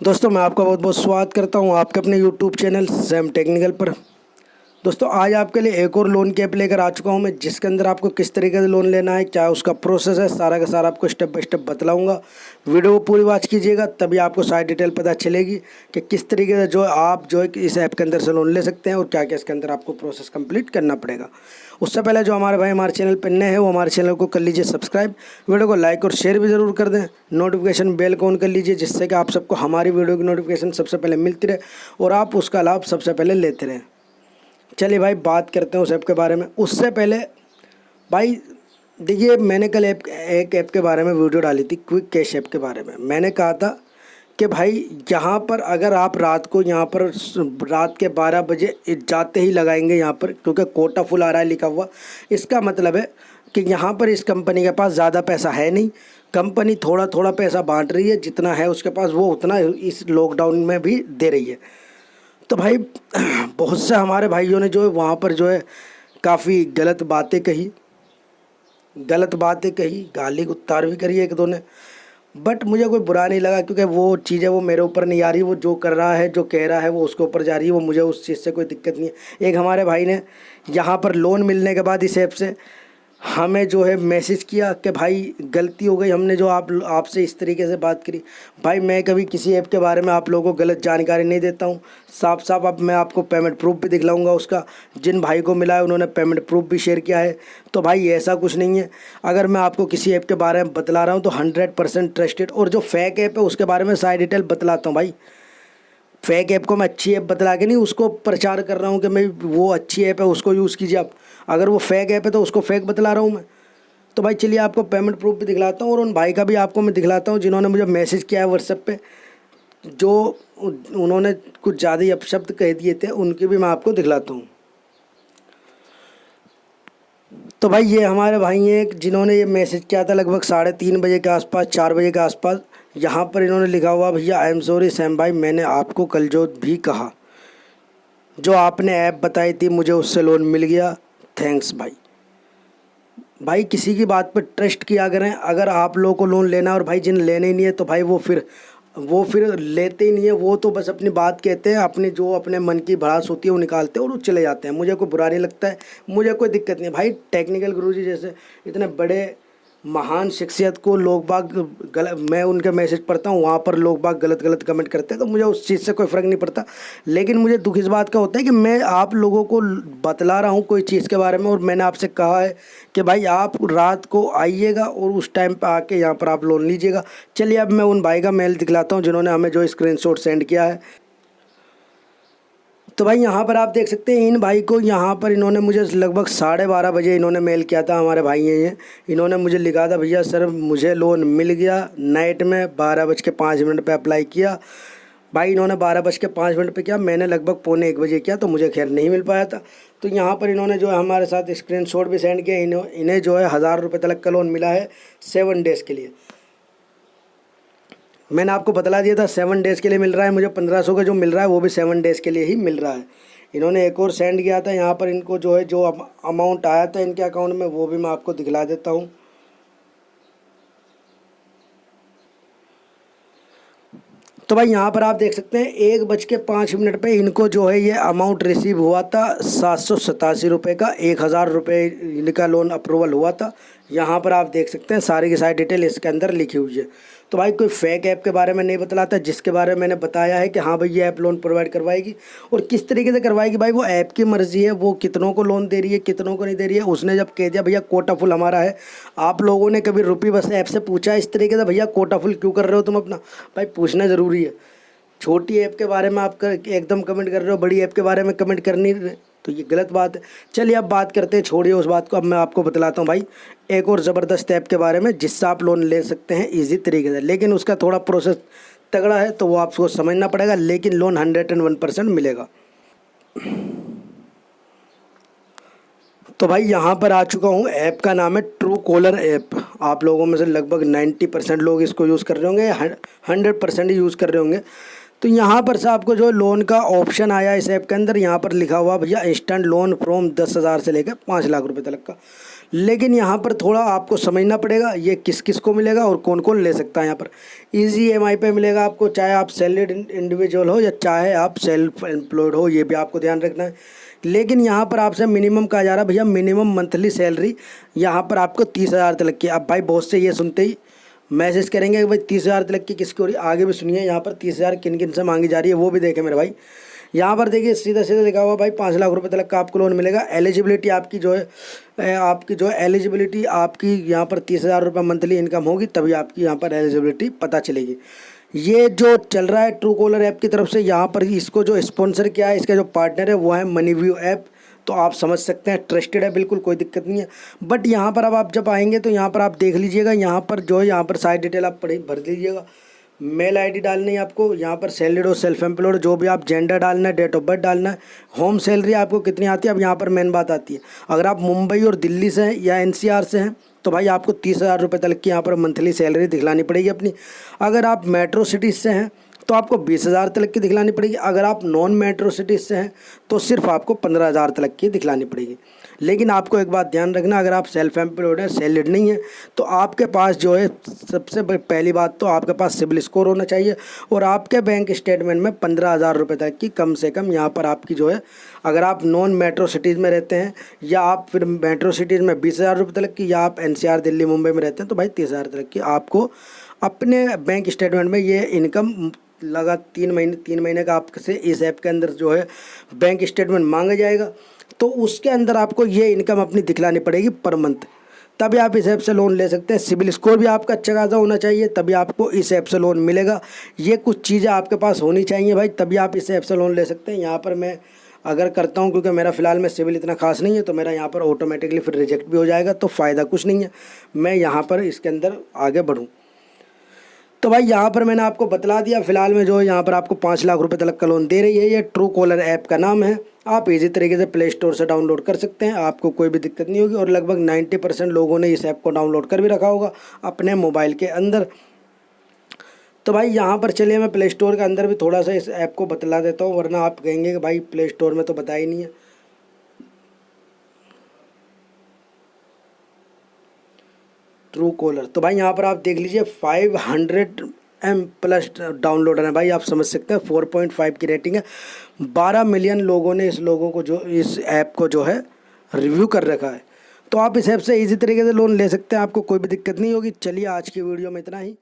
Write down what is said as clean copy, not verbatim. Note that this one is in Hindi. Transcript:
दोस्तों मैं आपका बहुत बहुत स्वागत करता हूं आपके अपने YouTube चैनल सैम टेक्निकल पर। दोस्तों आज आपके लिए एक और लोन की ऐप लेकर आ चुका हूं मैं, जिसके अंदर आपको किस तरीके से लोन लेना है, क्या उसका प्रोसेस है, सारा का सारा आपको स्टेप बाय स्टेप बतलाऊंगा। वीडियो को पूरी वॉच कीजिएगा, तभी आपको सारी डिटेल पता चलेगी कि किस तरीके से आप इस ऐप के अंदर से लोन ले सकते हैं और क्या क्या इसके अंदर आपको प्रोसेस कंप्लीट करना पड़ेगा। उससे पहले जो हमारे भाई हमारे चैनल पर नए हैं वो हमारे चैनल को कर लीजिए सब्सक्राइब, वीडियो को लाइक और शेयर भी ज़रूर कर दें, नोटिफिकेशन बेल को ऑन कर लीजिए, जिससे कि आप सबको हमारी वीडियो की नोटिफिकेशन सबसे पहले मिलती रहे और आप उसका लाभ सबसे पहले लेते रहें। चलिए भाई बात करते हैं उस ऐप के बारे में। उससे पहले भाई देखिए, मैंने कल एक ऐप के बारे में वीडियो डाली थी, क्विक कैश ऐप के बारे में। मैंने कहा था कि भाई यहाँ पर अगर आप रात के 12 बजे जाते ही लगाएंगे यहाँ पर, क्योंकि कोटा फुल आ रहा है लिखा हुआ, इसका मतलब है कि यहाँ पर इस कंपनी के पास ज़्यादा पैसा है नहीं। कंपनी थोड़ा थोड़ा पैसा बांट रही है, जितना है उसके पास वो उतना इस लॉकडाउन में भी दे रही है। तो भाई बहुत से हमारे भाइयों ने जो है वहाँ पर जो है काफ़ी गलत बातें कही, गाली गुत्तार भी करी एक दो ने। बट मुझे कोई बुरा नहीं लगा, क्योंकि वो चीज़ें वो मेरे ऊपर नहीं आ रही, वो जो कर रहा है जो कह रहा है वो उसके ऊपर जा रही है, वो मुझे उस चीज़ से कोई दिक्कत नहीं है। एक हमारे भाई ने यहाँ पर लोन मिलने के बाद इस ऐप से हमें जो है मैसेज किया कि भाई गलती हो गई, हमने जो आपसे इस तरीके से बात करी। भाई मैं कभी किसी ऐप के बारे में आप लोगों को गलत जानकारी नहीं देता हूँ। साफ साफ अब मैं आपको पेमेंट प्रूफ भी दिखलाऊंगा उसका, जिन भाई को मिला है उन्होंने पेमेंट प्रूफ भी शेयर किया है। तो भाई ऐसा कुछ नहीं है। अगर मैं आपको किसी ऐप के बारे में बतला रहा हूँ तो 100% ट्रस्टेड, और जो फेक ऐप है उसके बारे में सारी डिटेल बतलाता हूँ। भाई फेक ऐप को मैं अच्छी ऐप बतला के नहीं उसको प्रचार कर रहा हूँ कि मैं वो अच्छी ऐप है उसको यूज़ कीजिए आप। अगर वो फेक ऐप है तो उसको फेक बतला रहा हूँ मैं। तो भाई चलिए आपको पेमेंट प्रूफ भी दिखलाता हूँ, और उन भाई का भी आपको मैं दिखलाता हूँ जिन्होंने मुझे मैसेज किया है व्हाट्सएप पे, जो उन्होंने कुछ ज़्यादा ही अपशब्द कह दिए थे, उनके भी मैं आपको दिखलाता हूँ। तो भाई ये हमारे भाई हैं जिन्होंने ये मैसेज किया था लगभग 3:30 बजे के आसपास, 4 बजे के आसपास। यहाँ पर इन्होंने लिखा हुआ, भैया आई एम सॉरी सैम भाई, मैंने आपको कल जो भी कहा, जो आपने ऐप बताई थी मुझे उससे लोन मिल गया, थैंक्स भाई। भाई किसी की बात पर ट्रस्ट किया करें। अगर आप लोगों को लोन लेना है, और भाई जिन लेने ही नहीं है तो भाई वो फिर लेते ही नहीं है। वो तो बस अपनी बात कहते हैं, अपनी जो अपने मन की भड़ास होती है वो निकालते हैं और वो चले जाते हैं। मुझे कोई बुरा नहीं लगता है, मुझे कोई दिक्कत नहीं है। भाई टेक्निकल गुरुजी जैसे इतने बड़े महान शख्सियत को लोग बाग मैं उनके मैसेज पढ़ता हूँ, वहाँ पर लोग बाग गलत कमेंट करते हैं, तो मुझे उस चीज़ से कोई फ़र्क नहीं पड़ता। लेकिन मुझे दुख इस बात का होता है कि मैं आप लोगों को बतला रहा हूँ कोई चीज़ के बारे में, और मैंने आपसे कहा है कि भाई आप रात को आइएगा और उस टाइम पर आके यहाँ पर आप लोन लीजिएगा। चलिए अब मैं उन भाई का मेल दिखलाता हूँ जिन्होंने हमें जो स्क्रीनशॉट सेंड किया है। तो भाई यहाँ पर आप देख सकते हैं इन भाई को, यहाँ पर इन्होंने मुझे लगभग 12:30 बजे इन्होंने मेल किया था। हमारे भाई हैं ये, इन्होंने मुझे लिखा था, भैया सर मुझे लोन मिल गया, नाइट में 12:05 पे अप्लाई किया। भाई इन्होंने 12:05 पे किया, मैंने लगभग 12:45 किया, तो मुझे खैर नहीं मिल पाया था। तो यहाँ पर इन्होंने जो है हमारे साथ स्क्रीनशॉट भी सेंड किया। इन्हें जो है 1000 रुपये तक का लोन मिला है 7 डेज़ के लिए। मैंने आपको बतला दिया था 7 डेज़ के लिए मिल रहा है मुझे। 1500 का जो मिल रहा है वो भी 7 डेज़ के लिए ही मिल रहा है। इन्होंने एक और सेंड किया था, यहाँ पर इनको जो है जो अमाउंट आया था इनके अकाउंट में वो भी मैं आपको दिखला देता हूँ। तो भाई यहाँ पर आप देख सकते हैं 1:05 पे इनको जो है ये अमाउंट रिसीव हुआ था 787 रुपये का। 1000 रुपये इनका लोन अप्रूवल हुआ था। यहाँ पर आप देख सकते हैं सारी की सारी डिटेल इसके अंदर लिखी हुई है। तो भाई कोई फेक ऐप के बारे में नहीं बतलाता, जिसके बारे में मैंने बताया है कि हाँ भाई ये ऐप लोन प्रोवाइड करवाएगी, और किस तरीके से करवाएगी भाई वो ऐप की मर्ज़ी है। वो कितनों को लोन दे रही है कितनों को नहीं दे रही है। उसने जब कह दिया भैया कोटा फुल हमारा है, आप लोगों ने कभी रुपी बस ऐप से पूछा इस तरीके से, भैया कोटा फुल क्यों कर रहे हो तुम अपना? भाई पूछना ज़रूरी है। छोटी ऐप के बारे में आप एकदम कमेंट कर रहे हो, बड़ी ऐप के बारे में कमेंट कर नहीं रहे, तो ये गलत बात है। चलिए अब बात करते हैं, छोड़िए उस बात को। अब मैं आपको बतलाता हूँ भाई एक और ज़बरदस्त ऐप के बारे में, जिससे आप लोन ले सकते हैं ईजी तरीके से। लेकिन उसका थोड़ा प्रोसेस तगड़ा है, तो वो आपको समझना पड़ेगा, लेकिन लोन 101% मिलेगा। तो भाई यहाँ पर आ चुका हूँ। ऐप का नाम है ट्रू कॉलर ऐप। आप लोगों में से लगभग 90% लोग इसको यूज़ कर रहे होंगे, 100% ही यूज़ कर रहे होंगे। तो यहाँ पर से आपको जो लोन का ऑप्शन आया इस ऐप के अंदर, यहाँ पर लिखा हुआ भैया इंस्टेंट लोन फ्रॉम 10,000 से लेकर 5 लाख रुपए तक का। लेकिन यहाँ पर थोड़ा आपको समझना पड़ेगा ये किस किस को मिलेगा और कौन कौन ले सकता है। यहाँ पर इजी EMI पे मिलेगा आपको, चाहे आप सैलरीड इंडिविजुअल हो या चाहे आप सेल्फ एम्प्लॉयड हो, ये भी आपको ध्यान रखना है। लेकिन यहाँ पर आपसे मिनिमम कहा जा रहा है भैया मिनिमम मंथली सैलरी यहाँ पर आपको 30,000 तक की। अब भाई बहुत से ये सुनते ही मैसेज करेंगे कि भाई 30,000 तक की किसकी हो रही है। आगे भी सुनिए यहाँ पर 30,000 किन किन से मांगी जा रही है वो भी देखें मेरे भाई। यहाँ पर देखिए सीधा सीधा लिखा हुआ भाई 5 लाख रुपए तक का आपको लोन मिलेगा। एलिजिबिलिटी आपकी जो है एलिजिबिलिटी आपकी यहाँ पर 30,000 रुपये मंथली इनकम होगी तभी आपकी यहाँ पर एलिजिबिलिटी पता चलेगी। ये जो चल रहा है ट्रू कॉलर ऐप की तरफ से, यहाँ पर इसको जो स्पॉन्सर किया है, इसका जो पार्टनर है वो है मनीव्यू ऐप। तो आप समझ सकते हैं ट्रस्टेड है, बिल्कुल कोई दिक्कत नहीं है। बट यहाँ पर अब आप जब आएंगे तो यहाँ पर आप देख लीजिएगा, यहाँ पर जो है यहाँ पर सारी डिटेल आप भर दीजिएगा। मेल आईडी डालनी है आपको, यहाँ पर सैलरीड और सेल्फ एम्प्लॉयड जो भी आप जेंडर डालना है, डेट ऑफ बर्थ डालना है, होम सैलरी आपको कितनी आती है। अब यहाँ पर मेन बात आती है, अगर आप मुंबई और दिल्ली से हैं या NCR से हैं तो भाई आपको 30,000 रुपये तक की यहाँ पर मंथली सैलरी दिखलानी पड़ेगी अपनी। अगर आप मेट्रो सिटीज़ से हैं तो आपको 20,000 तक की दिखलानी पड़ेगी। अगर आप नॉन मेट्रो सिटीज़ से हैं तो सिर्फ आपको 15,000 तक की दिखलानी पड़ेगी। लेकिन आपको एक बात ध्यान रखना, अगर आप सेल्फ एम्प्लॉयड हैं, सैलरीड नहीं है, तो आपके पास जो है सबसे पहली बात तो आपके पास सिबिल स्कोर होना चाहिए और आपके बैंक स्टेटमेंट में 15,000 रुपये तक की कम से कम यहाँ पर आपकी जो है, अगर आप नॉन मेट्रो सिटीज़ में रहते हैं या आप फिर मेट्रो सिटीज़ में 20,000 रुपये तक की, या आप NCR दिल्ली मुंबई में रहते हैं तो भाई 30,000 तक की आपको अपने बैंक स्टेटमेंट में ये इनकम लगा 3 महीने का आपसे इस ऐप के अंदर जो है बैंक स्टेटमेंट मांगा जाएगा। तो उसके अंदर आपको ये इनकम अपनी दिखलानी पड़ेगी पर मंथ, तभी आप इस ऐप से लोन ले सकते हैं। सिबिल स्कोर भी आपका अच्छा खासा होना चाहिए तभी आपको इस ऐप से लोन मिलेगा। ये कुछ चीज़ें आपके पास होनी चाहिए भाई, तभी आप इस ऐप से लोन ले सकते हैं। यहाँ पर मैं अगर करता हूँ क्योंकि मेरा फ़िलहाल में सिबिल इतना खास नहीं है तो मेरा यहाँ पर ऑटोमेटिकली फिर रिजेक्ट भी हो जाएगा, तो फ़ायदा कुछ नहीं है मैं यहाँ पर इसके अंदर आगे बढ़ूँ। तो भाई यहाँ पर मैंने आपको बतला दिया, फ़िलहाल में जो है यहाँ पर आपको 5 लाख रुपए तक का लोन दे रही है। ये ट्रू कॉलर ऐप का नाम है, आप इजी तरीके से प्ले स्टोर से डाउनलोड कर सकते हैं, आपको कोई भी दिक्कत नहीं होगी। और लगभग 90% लोगों ने इस ऐप को डाउनलोड कर भी रखा होगा अपने मोबाइल के अंदर। तो भाई यहाँ पर चलिए मैं प्ले स्टोर के अंदर भी थोड़ा सा इस ऐप को बतला देता हूँ, वरना आप कहेंगे कि भाई प्ले स्टोर में तो बताया ही नहीं है। ट्रू कॉलर, तो भाई यहाँ पर आप देख लीजिए 500M+ डाउनलोडर है भाई, आप समझ सकते हैं 4.5 की रेटिंग है। 12 मिलियन लोगों ने इस ऐप को जो है रिव्यू कर रखा है। तो आप इस ऐप से इजी तरीके से लोन ले सकते हैं, आपको कोई भी दिक्कत नहीं होगी। चलिए आज की वीडियो में इतना ही।